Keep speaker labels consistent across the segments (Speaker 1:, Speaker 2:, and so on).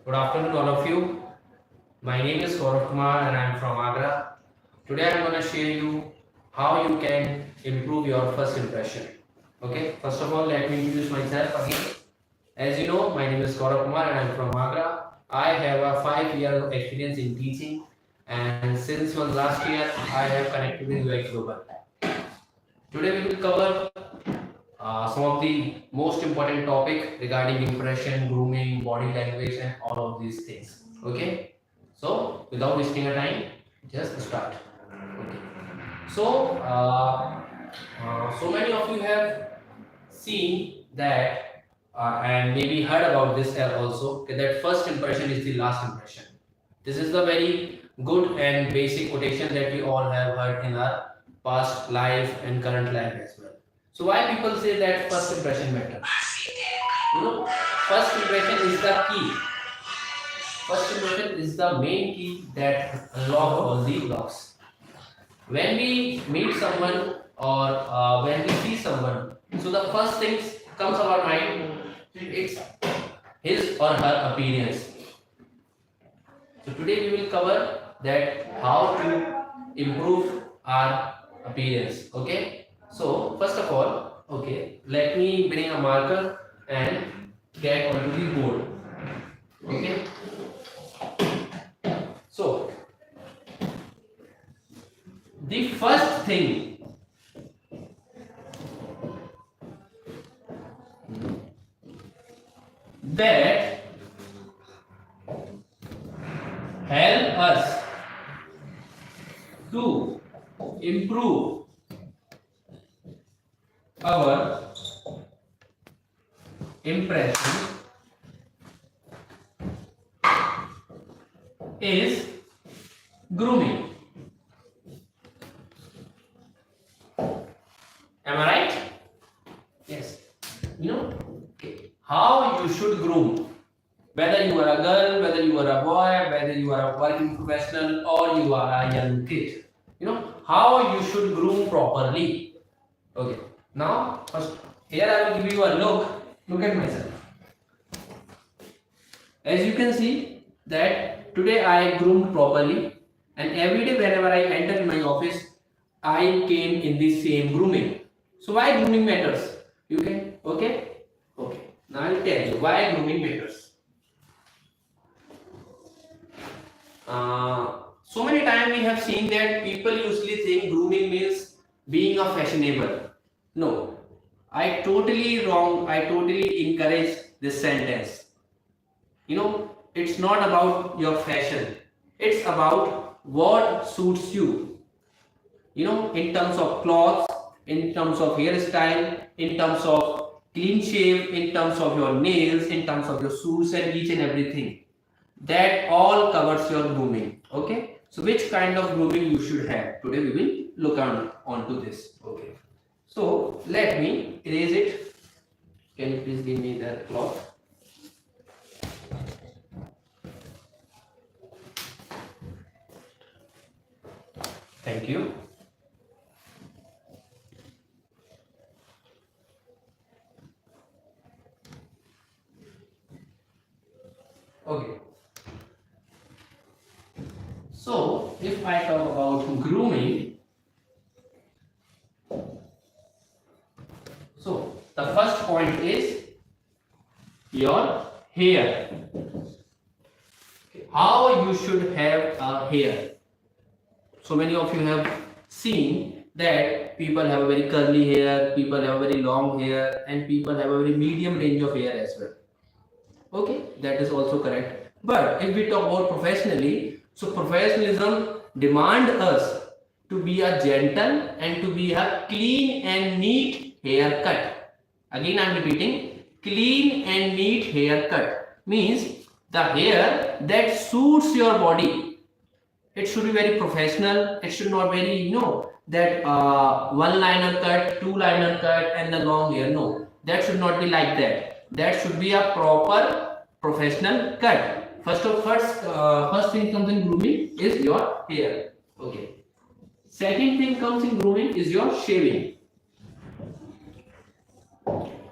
Speaker 1: Good afternoon, all of you. My name is Gaurav Kumar and I am from Agra. Today I am going to share you how you can improve your first impression. Okay, first of all, let me introduce myself again. As you know, my name is Gaurav Kumar and I am from Agra. I have a 5 year experience in teaching, and since was last year, I have connected with UEI Global. Today we will cover some of the most important topic regarding impression, grooming, body language, and all of these things. Okay, so without wasting a time, just start. Okay. So, so many of you have seen that and maybe heard about this also, okay, that first impression is the last impression. This is the very good and basic quotation that we all have heard in our past life and current life as well. So why people say that first impression matters? You know, first impression is the key. First impression is the main key that unlock all the locks. When we meet someone or when we see someone, so the first things comes to our mind, it's his or her appearance. So today we will cover that how to improve our appearance. Okay. So first of all, okay, let me bring a marker and get onto the board. Okay. So the first thing that help us to improve our impression is grooming. Am I right? Yes. You know, okay, how you should groom. Whether you are a girl, whether you are a boy, whether you are a working professional or you are a young kid. You know, how you should groom properly. Okay. Now, first, here I will give you a look. Look at myself. As you can see that today I groomed properly, and every day whenever I enter in my office, I came in the same grooming. So why grooming matters? You can, okay? Okay. Now I'll tell you why grooming matters. So many times we have seen that people usually think grooming means being a fashionable. No, I totally wrong. I totally encourage this sentence. You know, it's not about your fashion. It's about what suits you. You know, in terms of clothes, in terms of hairstyle, in terms of clean shave, in terms of your nails, in terms of your shoes and each and everything. That all covers your grooming. Okay. So which kind of grooming you should have? Today we will look onto this. Okay. So let me erase it. Can you please give me that cloth? Thank you. Okay. So if I talk about grooming, so the first point is your hair. How you should have a hair. So many of you have seen that people have a very curly hair, people have a very long hair, and people have a very medium range of hair as well. Okay, that is also correct. But if we talk about professionally, so professionalism demand us to be a gentle and to be a clean and neat haircut. Again, I am repeating, clean and neat haircut means the hair that suits your body. It should be very professional. It should not very, that one liner cut, two liner cut, and the long hair. No, that should not be like that. That should be a proper professional cut. First thing comes in grooming is your hair. Okay. Second thing comes in grooming is your shaving.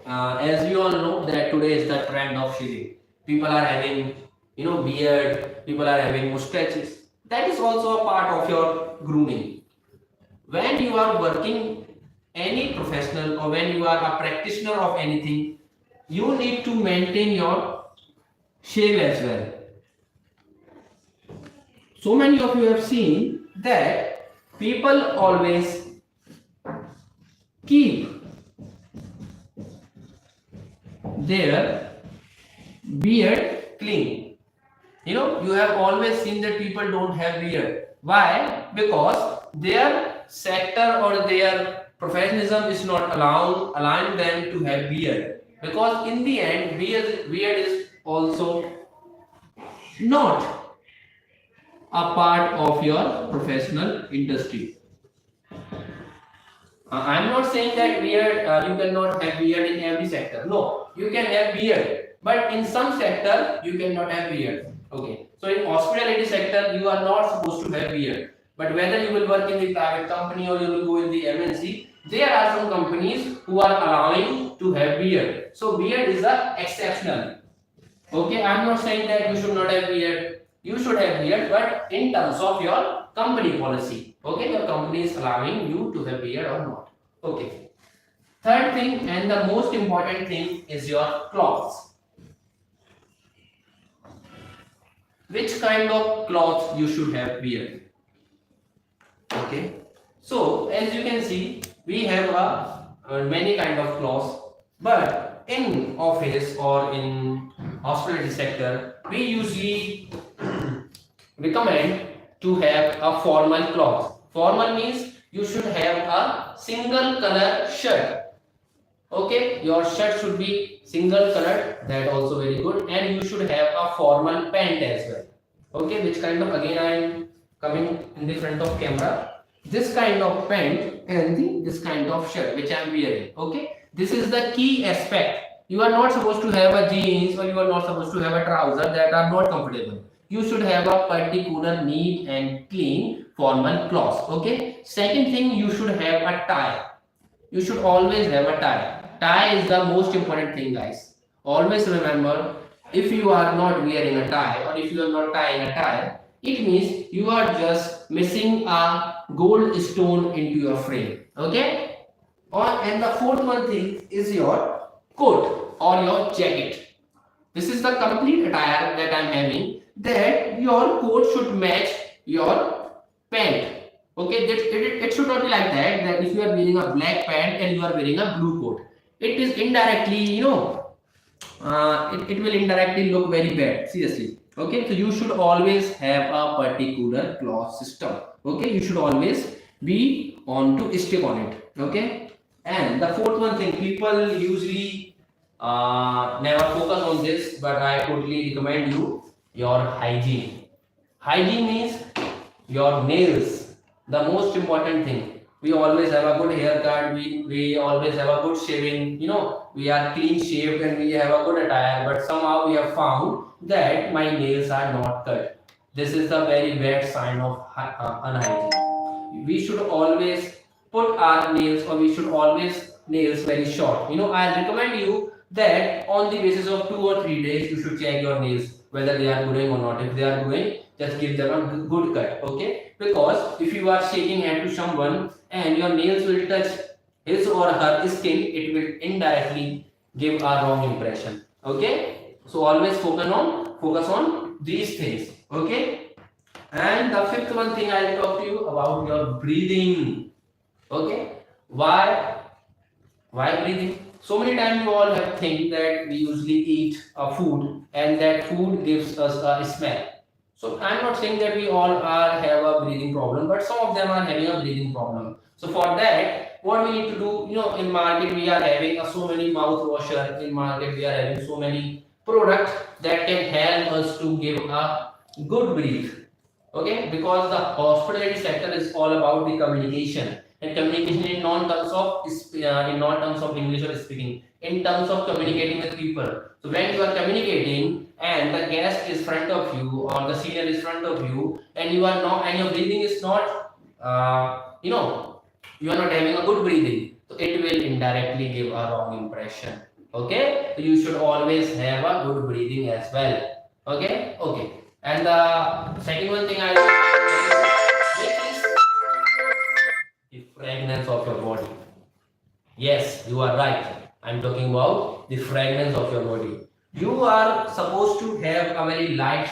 Speaker 1: As we all know that today is the trend of shaving. People are having beard, people are having mustaches. That is also a part of your grooming. When you are working any professional or when you are a practitioner of anything, you need to maintain your shave as well. So many of you have seen that people always keep their beard clean. You have always seen that people don't have beard. Why? Because their sector or their professionalism is not allowing them to have beard. Because in the end, beard is also not a part of your professional industry. I'm not saying that beard you cannot have beard in every sector. No, you can have beard, but in some sector you cannot have beard. Okay, so in hospitality sector you are not supposed to have beard. But whether you will work in the private company or you will go in the MNC, there are some companies who are allowing to have beard. So beard is a exceptional. Okay, I'm not saying that you should not have beard. You should have beard, but in terms of your company policy. Okay, your company is allowing you to have beard or not. Okay. Third thing and the most important thing is your clothes. Which kind of clothes you should have beard? Okay. So as you can see, we have many kind of clothes, but in office or in hospitality sector, we usually recommend to have a formal cloth. Formal means you should have a single color shirt. Okay, your shirt should be single colored, that also very good, and you should have a formal pant as well. Okay, which kind of, again I am coming in the front of camera. This kind of pant and this kind of shirt which I am wearing. Okay, this is the key aspect. You are not supposed to have a jeans or you are not supposed to have a trouser that are not comfortable. You should have a particular neat and clean formal clothes. Okay. Second thing, you should have a tie. You should always have a tie. Tie is the most important thing, guys. Always remember, if you are not wearing a tie or if you are not tying a tie, it means you are just missing a gold stone into your frame. Okay. And the fourth one thing is your coat or your jacket. This is the complete attire that I am having. That your coat should match your pant. Okay, it should not be like that. That if you are wearing a black pant and you are wearing a blue coat, it is indirectly, it will indirectly look very bad. Seriously. Okay, so you should always have a particular cloth system. Okay, you should always be on to stick on it. Okay, and the fourth one thing, people usually never focus on this, but I totally recommend you your hygiene. Hygiene means your nails, the most important thing. We always have a good haircut, we always have a good shaving, we are clean shaved and we have a good attire, but somehow we have found that my nails are not cut. This is a very bad sign of unhygiene. We should always put our nails or we should always nails very short. I recommend you that on the basis of 2 or 3 days you should check your nails whether they are growing or not. If they are growing, just give them a good cut. Okay, because if you are shaking hand to someone and your nails will touch his or her skin, it will indirectly give a wrong impression. Okay, so always focus on these things. Okay, and the fifth one thing I'll talk to you about your breathing. Okay, why breathing? So many times you all have think that we usually eat a food and that food gives us a smell. So I'm not saying that we all have a breathing problem, but some of them are having a breathing problem. So for that, what we need to do, in market we are having so many mouthwasher. In market we are having so many products that can help us to give a good breathe. Okay, because the hospitality sector is all about the communication. And communication in non-terms of English or speaking, in terms of communicating with people. So when you are communicating and the guest is front of you or the senior is front of you, and you are not, and your breathing is not, you are not having a good breathing, so it will indirectly give a wrong impression. Okay, so you should always have a good breathing as well. Okay. And the second one thing I will tell you, which is the fragrance of your body. Yes, you are right. I'm talking about the fragrance of your body. You are supposed to have a very light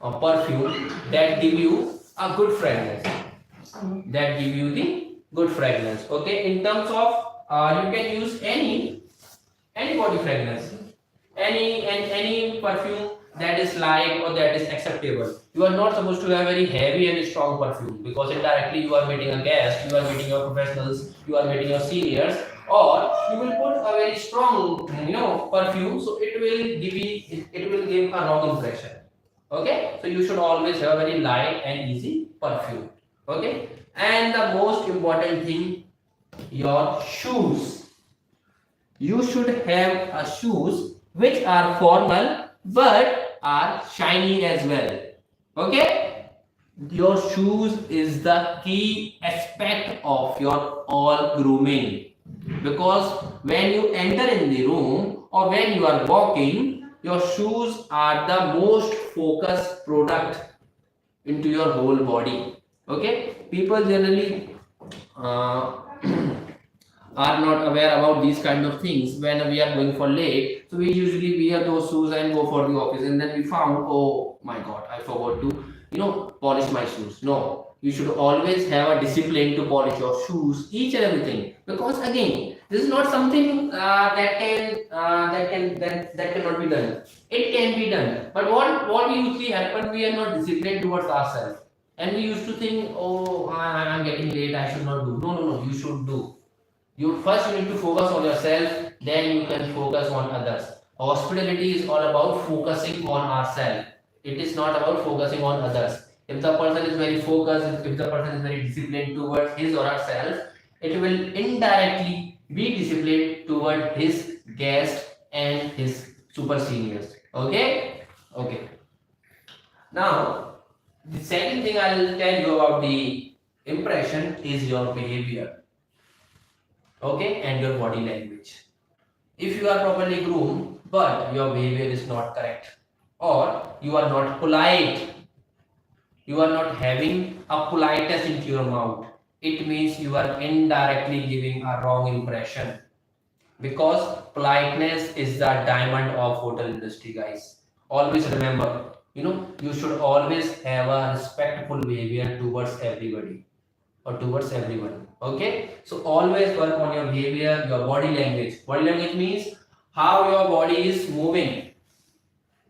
Speaker 1: perfume that give you a good fragrance. That give you the good fragrance. Okay. In terms of you can use any body fragrance, any perfume that is light or that is acceptable. You are not supposed to have very heavy and strong perfume, because indirectly you are meeting a guest, you are meeting your professionals, you are meeting your seniors, or you will put a very strong perfume, so it will give a wrong impression. Okay, so you should always have a very light and easy perfume. Okay, and the most important thing, your shoes. You should have a shoes which are formal but are shiny as well. Okay, your shoes is the key aspect of your all grooming, because when you enter in the room or when you are walking, your shoes are the most focused product into your whole body. Okay, people generally uh, are not aware about these kind of things. When we are going for late, so we usually wear those shoes and go for the office, and then we found, oh my god, I forgot to polish my shoes. No, you should always have a discipline to polish your shoes, each and everything, because again, this is not something that cannot be done. It can be done, but what usually happen, we are not disciplined towards ourselves, and we used to think, oh, I'm getting late, I should not do. No, no, no, you should do. You need to focus on yourself, then you can focus on others. Hospitality is all about focusing on ourselves. It is not about focusing on others. If the person is very focused, if the person is very disciplined towards his or herself, it will indirectly be disciplined toward his guest and his super seniors. Okay? Okay. Now, the second thing I will tell you about the impression is your behavior. Okay, and your body language. If you are properly groomed but your behavior is not correct, or you are not polite, you are not having a politeness into your mouth, it means you are indirectly giving a wrong impression, because politeness is the diamond of hotel industry, guys. Always remember, you should always have a respectful behavior towards everybody or towards everyone. Okay, so always work on your behavior, your body language. Body language means how your body is moving.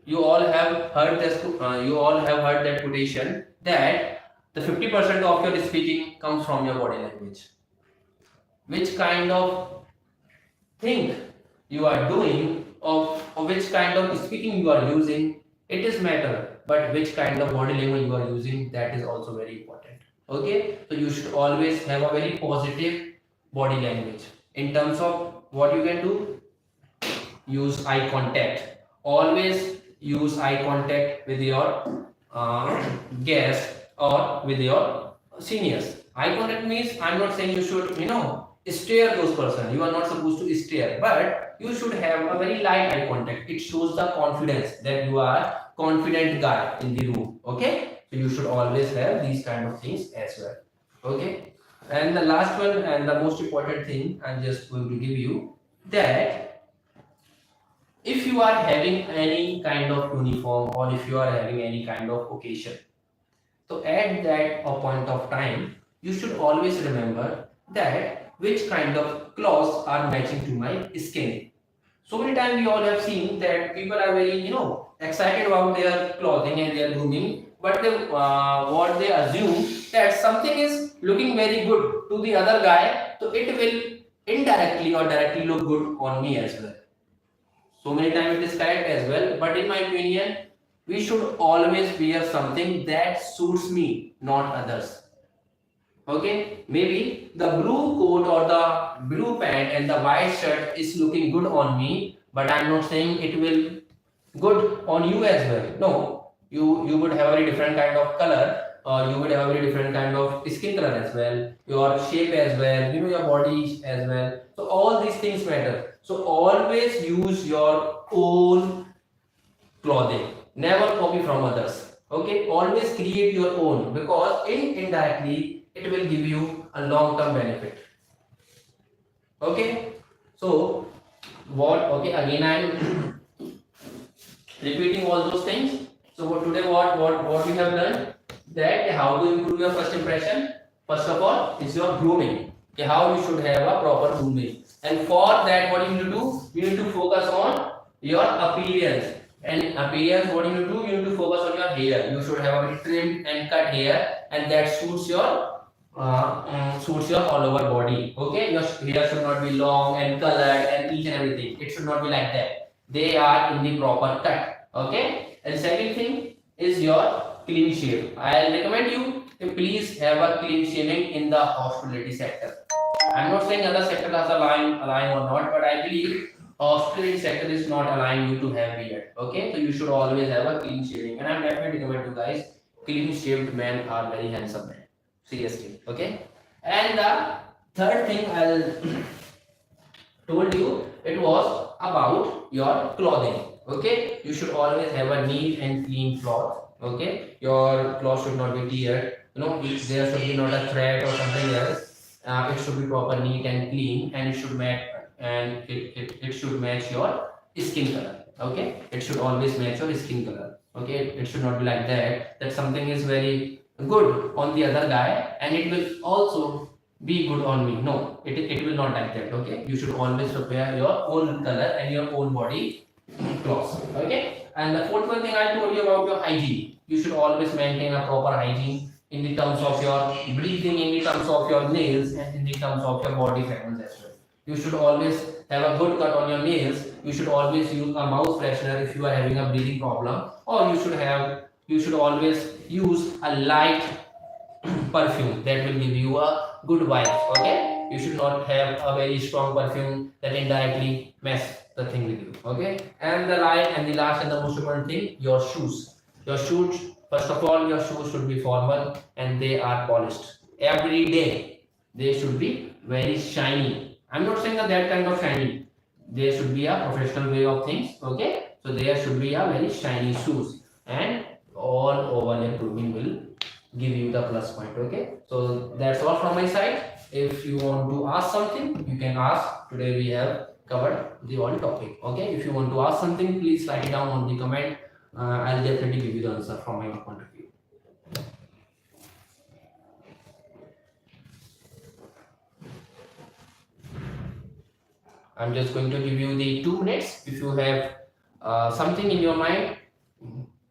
Speaker 1: You all have heard this. You all have heard that quotation that the 50% of your speaking comes from your body language. Which kind of thing you are doing, or which kind of speaking you are using, it is matter. But which kind of body language you are using, that is also very important. Okay, so you should always have a very positive body language. In terms of what you can do, use eye contact. Always use eye contact with your guest or with your seniors. Eye contact means, I'm not saying you should stare those person. You are not supposed to stare, but you should have a very light eye contact. It shows the confidence that you are confident guy in the room. Okay, so you should always have these kind of things as well. Okay, and the last one and the most important thing I'm just going to give you, that if you are having any kind of uniform or if you are having any kind of occasion, so at that point of time, you should always remember that which kind of clothes are matching to my skin. So many times we all have seen that people are very, excited about their clothing and their grooming, but what they assume that something is looking very good to the other guy, so it will indirectly or directly look good on me as well. So many times it is correct as well, but in my opinion, we should always wear something that suits me, not others. Okay, maybe the blue coat or the blue pant and the white shirt is looking good on me, but I'm not saying it will good on you as well. No, you would have a very different kind of color, or you would have a very different kind of skin color as well, your shape as well, your body as well. So all these things matter. So always use your own clothing. Never copy from others. Okay, always create your own, because indirectly it will give you a long term benefit. Okay, so what, okay, again I am repeating all those things. So today what we have learned, that how to improve your first impression. First of all is your grooming. Okay, how you should have a proper grooming, and for that what you need to do, you need to focus on your appearance. And appearance, what you need to do, you need to focus on your hair. You should have a trimmed and cut hair, and that suits your all over body. Okay, your hair should not be long and colored and each and everything. It should not be like that. They are in the proper cut. Okay, and second thing is your clean shave. I recommend you to please have a clean shaving in the hospitality sector. I'm not saying other sectors are align or not, but I believe hospitality sector is not allowing you to have beard. Okay, so you should always have a clean shaving, and I'm definitely recommend you guys. Clean shaved men are very handsome men. Seriously, okay. And the third thing I'll told you, it was about your clothing. Okay, you should always have a neat and clean cloth. Okay, your cloth should not be teared. There should be not a thread or something else. It should be proper, neat and clean, and it should match, and it should match your skin color. Okay, it should always match your skin color. Okay, it should not be like that something is very good on the other guy and it will also be good on me. No, it will not like that. Okay, you should always prepare your own color and your own body clothes. Okay, and the fourth one thing I told you about your hygiene. You should always maintain a proper hygiene in the terms of your breathing, in the terms of your nails, and in the terms of your body fragrance as well. You should always have a good cut on your nails. You should always use a mouth freshener if you are having a breathing problem, or you should always use a light perfume that will give you a good vibe. Okay, you should not have a very strong perfume that indirectly mess the thing with you. Okay, and the last and the most important thing, your shoes. Your shoes, first of all, your shoes should be formal and they are polished every day. They should be very shiny. I'm not saying that kind of shiny. There should be a professional way of things. Okay, so there should be a very shiny shoes, and all over your grooming will give you the plus point. Okay, so that's all from my side. If you want to ask something, you can ask. Today we have covered the whole topic. Okay, if you want to ask something, please write it down on the comment. I'll definitely give you the answer from my point of view. I'm just going to give you the 2 minutes. If you have something in your mind,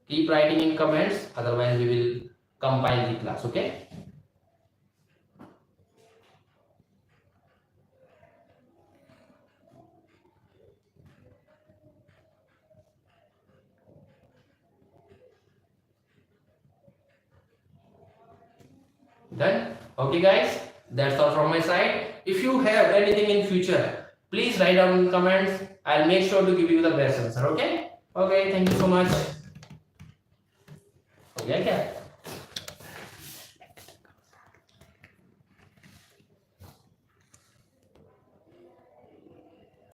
Speaker 1: keep writing in comments. Otherwise, we will compile the class. Okay. Done. Okay, guys. That's all from my side. If you have anything in future, please write down in comments. I'll make sure to give you the best answer. Okay. Okay. Thank you so much. Okay.